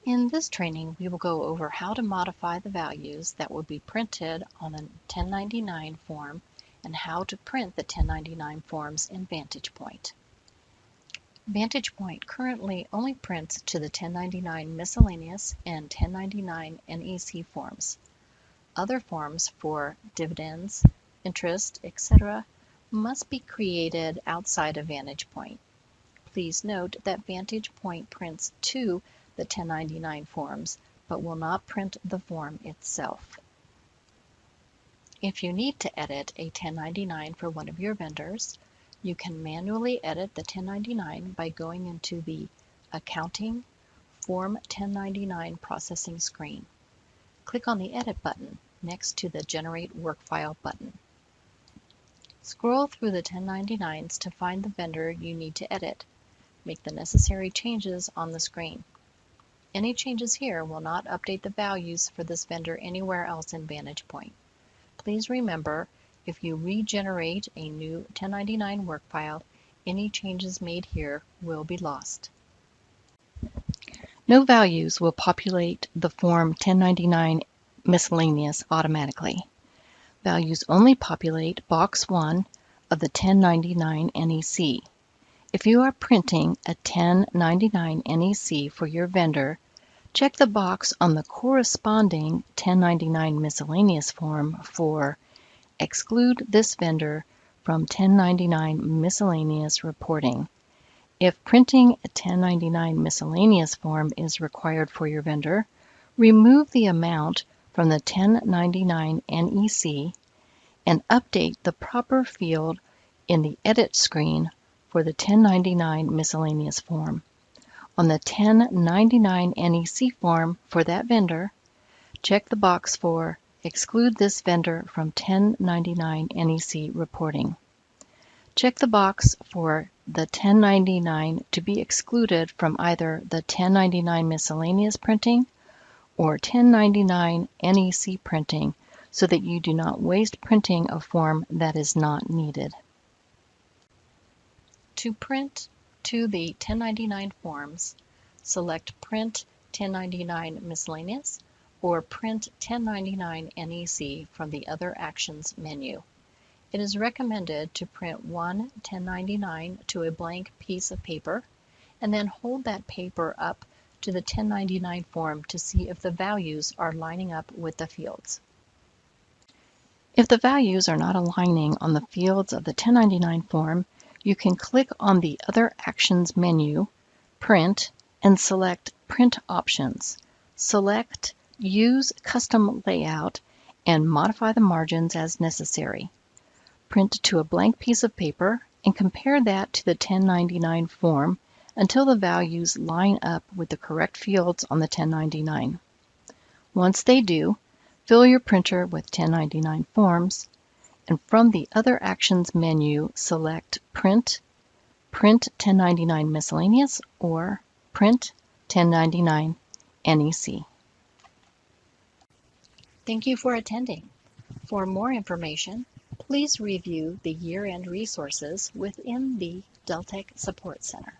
In this training, we will go over how to modify the values that will be printed on a 1099 form and how to print the 1099 forms in Vantagepoint. Vantagepoint currently only prints to the 1099 miscellaneous and 1099 NEC forms. Other forms for dividends, interest, etc. must be created outside of Vantagepoint. Please note that Vantagepoint prints to the 1099 forms, but will not print the form itself. If you need to edit a 1099 for one of your vendors, you can manually edit the 1099 by going into the Accounting Form 1099 Processing screen. Click on the Edit button next to the Generate Workfile button. Scroll through the 1099s to find the vendor you need to edit. Make the necessary changes on the screen. Any changes here will not update the values for this vendor anywhere else in Vantagepoint. Please remember, if you regenerate a new 1099 work file, any changes made here will be lost. No values will populate the form 1099 miscellaneous automatically. Values only populate box 1 of the 1099 NEC. If you are printing a 1099 NEC for your vendor, check the box on the corresponding 1099 miscellaneous form for Exclude this vendor from 1099 miscellaneous reporting. If printing a 1099 miscellaneous form is required for your vendor, remove the amount from the 1099 NEC and update the proper field in the Edit screen for the 1099 miscellaneous form. On the 1099 NEC form for that vendor, check the box for Exclude this vendor from 1099 NEC reporting. Check the box for the 1099 to be excluded from either the 1099 miscellaneous printing or 1099 NEC printing so that you do not waste printing a form that is not needed. To print to the 1099 forms, select Print 1099 Miscellaneous or Print 1099 NEC from the Other Actions menu. It is recommended to print one 1099 to a blank piece of paper and then hold that paper up to the 1099 form to see if the values are lining up with the fields. If the values are not aligning on the fields of the 1099 form, you can click on the Other Actions menu, Print, and select Print Options. Select Use Custom Layout and modify the margins as necessary. Print to a blank piece of paper and compare that to the 1099 form until the values line up with the correct fields on the 1099. Once they do, fill your printer with 1099 forms, and from the Other Actions menu, select Print, Print 1099 Miscellaneous, or Print 1099 NEC. Thank you for attending. For more information, please review the year-end resources within the Deltek Support Center.